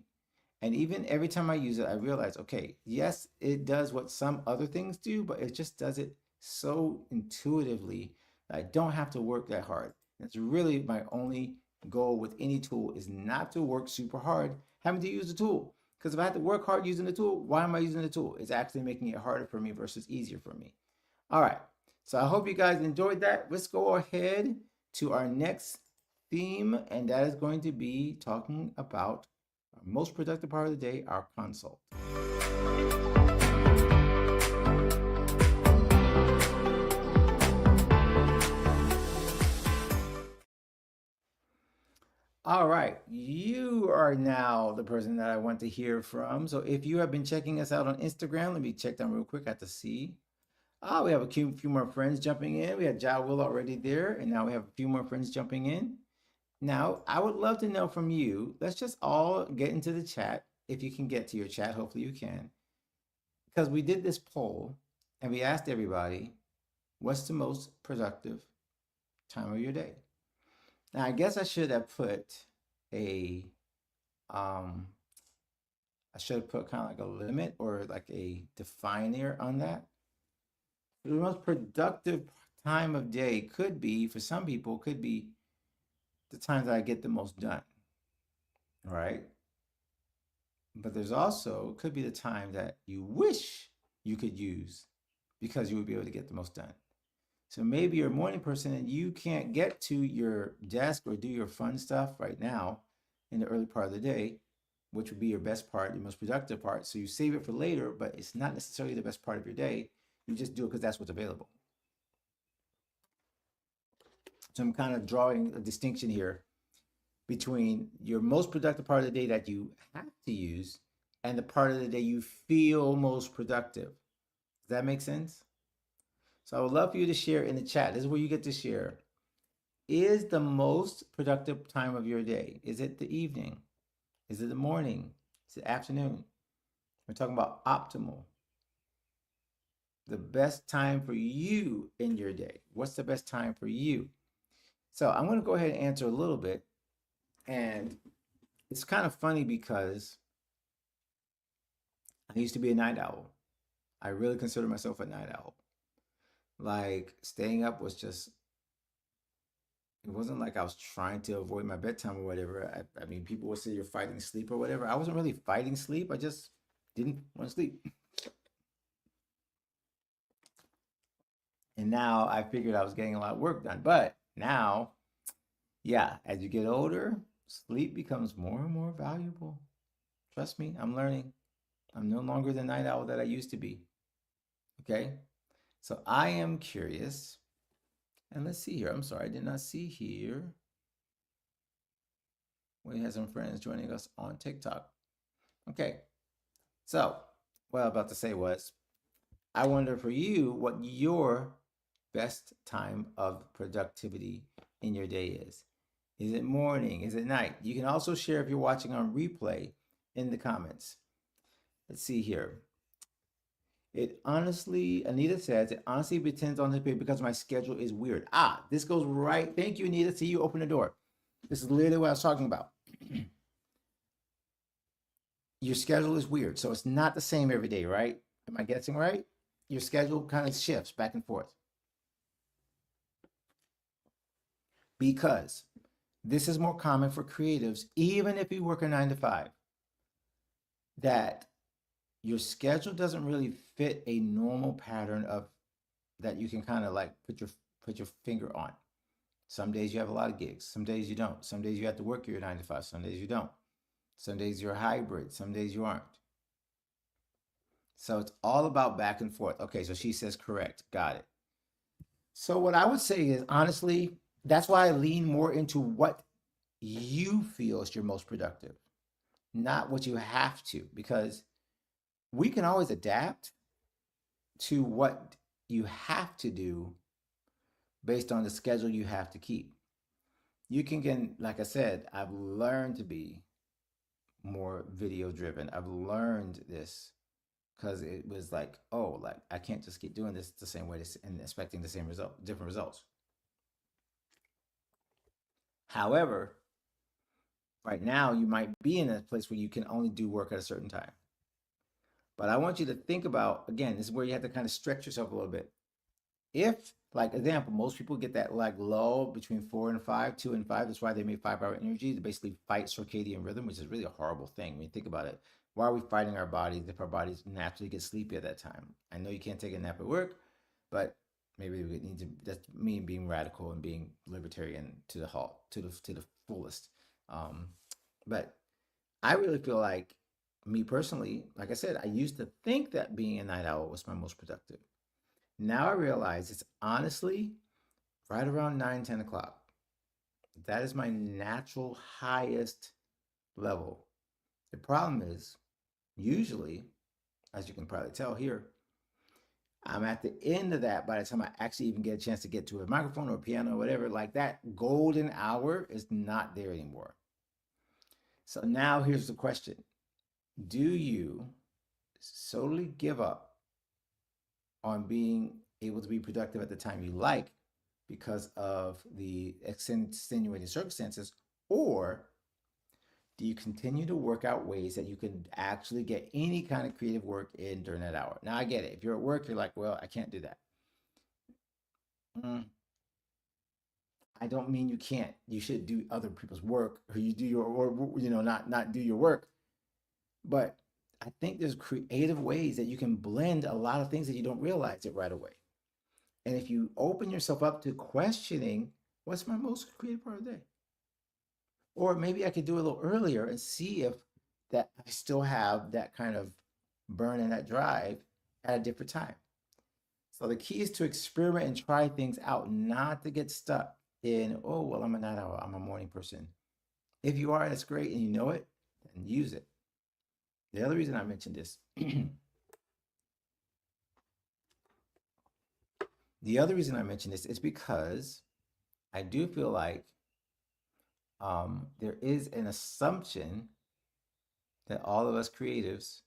And even every time I use it, I realize, okay, yes, it does what some other things do, but it just does it so intuitively that I don't have to work that hard. That's really my only goal with any tool is not to work super hard having to use the tool. Because if I have to work hard using the tool, why am I using the tool? It's actually making it harder for me versus easier for me. All right. So I hope you guys enjoyed that. Let's go ahead to our next theme, and that is going to be talking about our most productive part of the day, our consult. All right, you are now the person that I want to hear from. So if you have been checking us out on Instagram, let me check down real quick. I have to see. We have a few more friends jumping in. We had Ja Will already there, and now we have a few more friends jumping in. Now, I would love to know from you. Let's just all get into the chat. If you can get to your chat, hopefully you can. Because we did this poll, and we asked everybody, what's the most productive time of your day? Now, I guess I should have put a, um, I should have put kind of like a limit or like a definer on that. The most productive time of day could be, for some people, could be the time that I get the most done, right? But there's also could be the time that you wish you could use because you would be able to get the most done. So maybe you're a morning person and you can't get to your desk or do your fun stuff right now in the early part of the day, which would be your best part, your most productive part. So you save it for later, but it's not necessarily the best part of your day. You just do it because that's what's available. So I'm kind of drawing a distinction here between your most productive part of the day that you have to use and the part of the day you feel most productive. Does that make sense? So I would love for you to share in the chat. This is where you get to share. Is the most productive time of your day? Is it the evening? Is it the morning? Is it afternoon? We're talking about optimal. The best time for you in your day. What's the best time for you? So I'm going to go ahead and answer a little bit. And it's kind of funny because I used to be a night owl. I really consider myself a night owl. Like staying up was just, it wasn't like I was trying to avoid my bedtime or whatever. I mean, people would say you're fighting sleep or whatever. I wasn't really fighting sleep. I just didn't want to sleep. And now I figured I was getting a lot of work done. But now, yeah, as you get older, sleep becomes more and more valuable. Trust me, I'm learning. I'm no longer the night owl that I used to be. Okay. So I am curious. And let's see here. I'm sorry, I did not see here. We have some friends joining us on TikTok. Okay. So what I was about to say was, I wonder for you what your best time of productivity in your day is. Is it morning? Is it night? You can also share if you're watching on replay in the comments. Let's see here. It honestly, Anita says, it honestly depends on the day because my schedule is weird. Ah, this goes right. Thank you, Anita. See you open the door. This is literally what I was talking about. Your schedule is weird. So it's not the same every day, right? Am I guessing right? Your schedule kind of shifts back and forth because this is more common for creatives, even if you work a 9 to 5, that your schedule doesn't really fit a normal pattern of that you can kind of like put your finger on. Some days you have a lot of gigs, some days you don't. Some days you have to work your 9 to 5, some days you don't. Some days you're hybrid, some days you aren't. So it's all about back and forth. Okay, so she says correct. Got it. So what I would say is honestly, that's why I lean more into what you feel is your most productive, not what you have to, because we can always adapt to what you have to do based on the schedule you have to keep. You can get, like I said, I've learned to be more video driven. I've learned this because it was like, oh, like I can't just keep doing this the same way and expecting the same result, different results. However, right now you might be in a place where you can only do work at a certain time. But I want you to think about, again, this is where you have to kind of stretch yourself a little bit. If, like example, most people get that like lull between 4 and 5, 2 and 5. That's why they make 5 hour energy to basically fight circadian rhythm, which is really a horrible thing. When you think about it, why are we fighting our bodies if our bodies naturally get sleepy at that time? I know you can't take a nap at work, but maybe we need to. That's me being radical and being libertarian to the halt, to the fullest. Um, but I really feel like me personally, like I said, I used to think that being a night owl was my most productive. Now I realize it's honestly right around 9, 10 o'clock. That is my natural highest level. The problem is, usually, as you can probably tell here, I'm at the end of that by the time I actually even get a chance to get to a microphone or a piano or whatever. Like that golden hour is not there anymore. So now here's the question. Do you solely give up on being able to be productive at the time you like, because of the extenuating circumstances, or do you continue to work out ways that you can actually get any kind of creative work in during that hour? Now, I get it. If you're at work, you're like, well, I can't do that. Mm, I don't mean you can't. You should do other people's work, or you do your, or not do your work. But I think there's creative ways that you can blend a lot of things that you don't realize it right away. And if you open yourself up to questioning, what's my most creative part of the day? Or maybe I could do it a little earlier and see if that I still have that kind of burn and that drive at a different time. So the key is to experiment and try things out, not to get stuck in, oh, well, I'm a night owl, I'm a morning person. If you are, that's great and you know it, then use it. The other reason I mentioned this, the other reason I mentioned this is because I do feel like there is an assumption that all of us creatives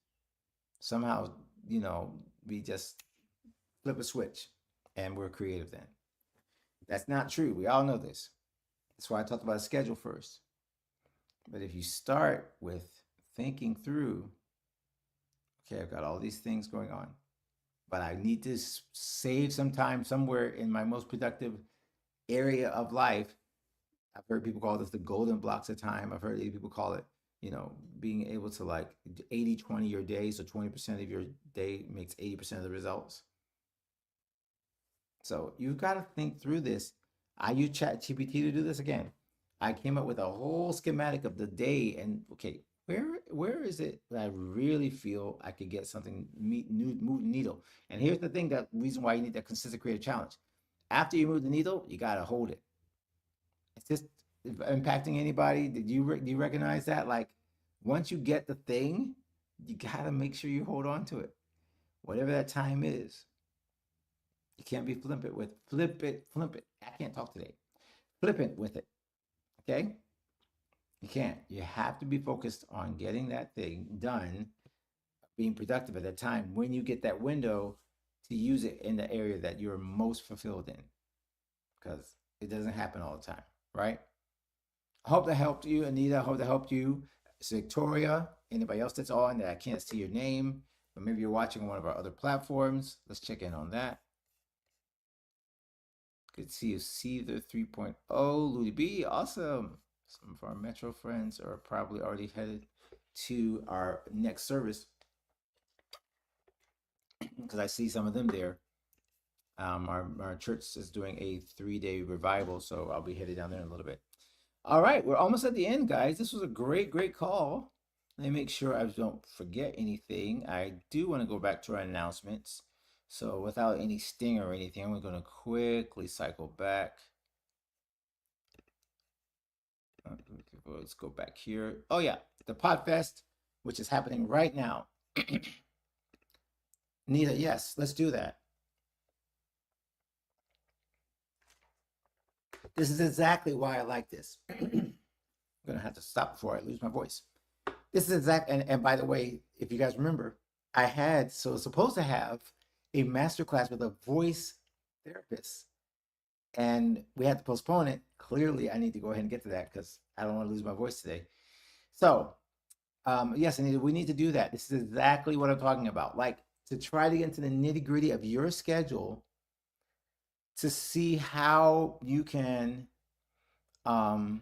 somehow, we just flip a switch and we're creative then. That's not true. We all know this. That's why I talked about a schedule first. But if you start with thinking through, okay, I've got all these things going on, but I need to save some time somewhere in my most productive area of life. I've heard people call this the golden blocks of time. I've heard people call it, being able to like 80-20 your day. So 20% of your day makes 80% of the results. So you've got to think through this. I use ChatGPT to do this again. I came up with a whole schematic of the day and okay, where is it that I really feel I could get something move the needle? And here's the thing, that reason why you need that consistent creative challenge. After you move the needle, you gotta hold it. It's just impacting anybody. Do you recognize that? Like once you get the thing, you gotta make sure you hold on to it, whatever that time is. You can't be flippant with flip it. I can't talk today. Flippant with it. Okay? You can't. You have to be focused on getting that thing done, being productive at that time when you get that window to use it in the area that you're most fulfilled in. Because it doesn't happen all the time, right? I hope that helped you, Anita. I hope that helped you. It's Victoria. Anybody else that's on that I can't see your name, but maybe you're watching one of our other platforms. Let's check in on that. Good to see you. Caesar 3.0, Ludi B. Awesome. Some of our Metro friends are probably already headed to our next service because I see some of them there. Our church is doing a 3-day revival, so I'll be headed down there in a little bit. All right, we're almost at the end, guys. This was a great, great call. Let me make sure I don't forget anything. I do want to go back to our announcements. So without any sting or anything, I'm going to quickly cycle back. Let's go back here. Oh yeah, the Podfest, which is happening right now. Nita, yes, let's do that. This is exactly why I like this. I'm gonna have to stop before I lose my voice. This is exact, and by the way, if you guys remember, I had supposed to have a masterclass with a voice therapist, and we had to postpone it. Clearly, I need to go ahead and get to that because I don't want to lose my voice today. So, yes, Anita, we need to do that. This is exactly what I'm talking about. Like to try to get into the nitty gritty of your schedule to see how you can um,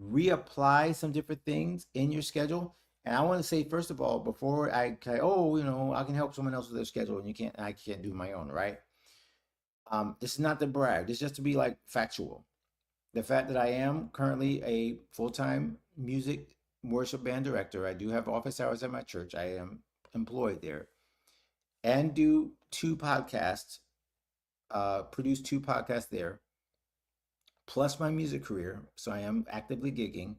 reapply some different things in your schedule. And I want to say, first of all, before I say, oh, I can help someone else with their schedule and I can't do my own, right? This is not to brag. This is just to be like factual. The fact that I am currently a full-time music worship band director, I do have office hours at my church. I am employed there and do two podcasts, produce two podcasts there, plus my music career. So I am actively gigging.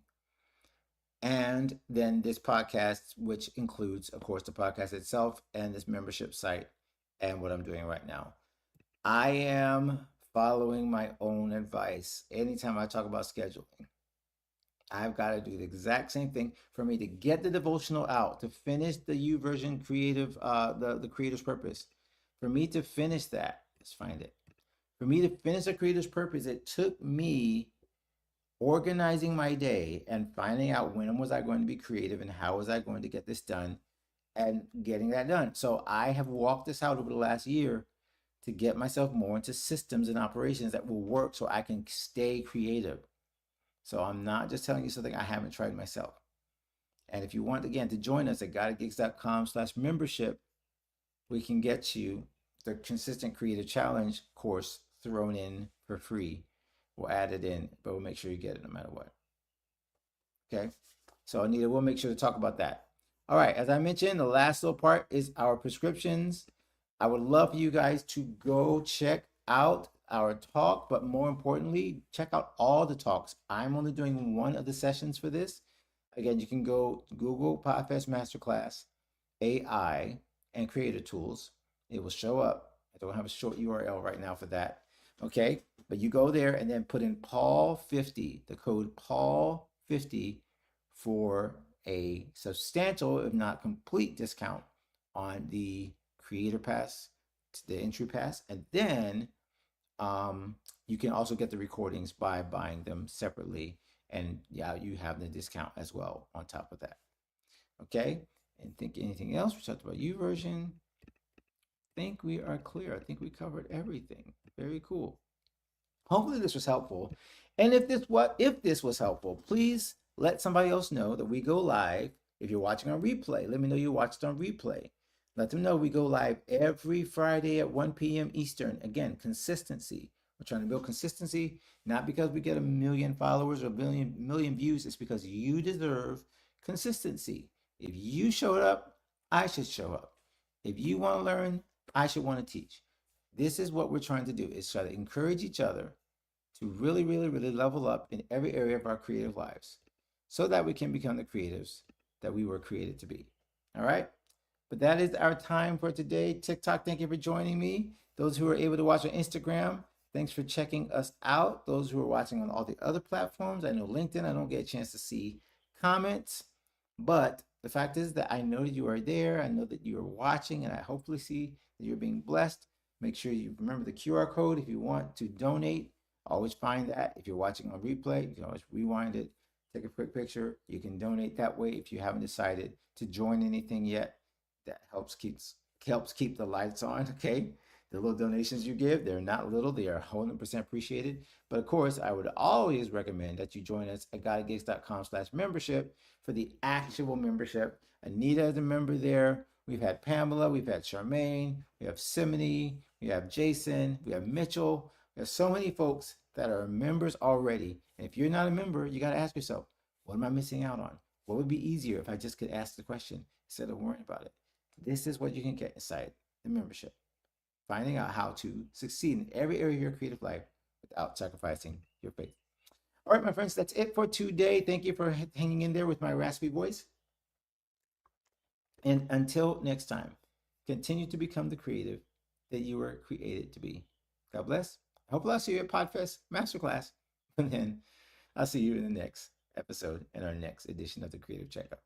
And then this podcast, which includes, of course, the podcast itself and this membership site and what I'm doing right now. I am following my own advice. Anytime I talk about scheduling, I've got to do the exact same thing for me to get the devotional out, to finish the YouVersion creative, the creator's purpose. For me to finish that, let's find it. For me to finish a creator's purpose, it took me organizing my day and finding out when was I going to be creative and how was I going to get this done and getting that done. So I have walked this out over the last year to get myself more into systems and operations that will work so I can stay creative. So I'm not just telling you something I haven't tried myself. And if you want, again, to join us at guidedgigs.com/membership, we can get you the Consistent Creative Challenge course thrown in for free. We'll add it in, but we'll make sure you get it no matter what. Okay. So Anita, we'll make sure to talk about that. All right. As I mentioned, the last little part is our prescriptions. I would love for you guys to go check out our talk, but more importantly, check out all the talks. I'm only doing one of the sessions for this. Again, you can go Google Podfest Masterclass AI and Creator Tools. It will show up. I don't have a short URL right now for that. Okay, but you go there and then put in Paul50, the code Paul50 for a substantial, if not complete, discount on the Creator Pass, the entry pass, and then you can also get the recordings by buying them separately, and yeah, you have the discount as well on top of that. Okay, and think anything else? We talked about YouVersion. Think we are clear. I think we covered everything. Very cool. Hopefully this was helpful. And if this was helpful, please let somebody else know that we go live. If you're watching on replay, let me know you watched on replay. Let them know we go live every Friday at 1 p.m. Eastern. Again, consistency. We're trying to build consistency, not because we get a million followers or a million views. It's because you deserve consistency. If you showed up, I should show up. If you want to learn, I should want to teach. This is what we're trying to do, is try to encourage each other to really, really, really level up in every area of our creative lives so that we can become the creatives that we were created to be. All right? But that is our time for today. TikTok, thank you for joining me. Those who are able to watch on Instagram, thanks for checking us out. Those who are watching on all the other platforms, I know LinkedIn, I don't get a chance to see comments, but the fact is that I know that you are there. I know that you are watching, and I hopefully see that you're being blessed. Make sure you remember the QR code if you want to donate. Always find that. If you're watching on replay, you can always rewind it, take a quick picture. You can donate that way if you haven't decided to join anything yet. That helps keep the lights on. Okay, the little donations you give, they're not little, they are 100% appreciated. But of course, I would always recommend that you join us at guidedgigs.com/membership for the actual membership. Anita is a member there. We've had Pamela, we've had Charmaine, we have Simony, we have Jason, we have Mitchell. There's so many folks that are members already. And if you're not a member, you got to ask yourself, what am I missing out on? What would be easier if I just could ask the question instead of worrying about it? This is what you can get inside the membership. Finding out how to succeed in every area of your creative life without sacrificing your faith. All right, my friends, that's it for today. Thank you for hanging in there with my raspy voice. And until next time, continue to become the creative that you were created to be. God bless. I hope I'll see you at Podfest Masterclass. And then I'll see you in the next episode in our next edition of the Creative Checkup.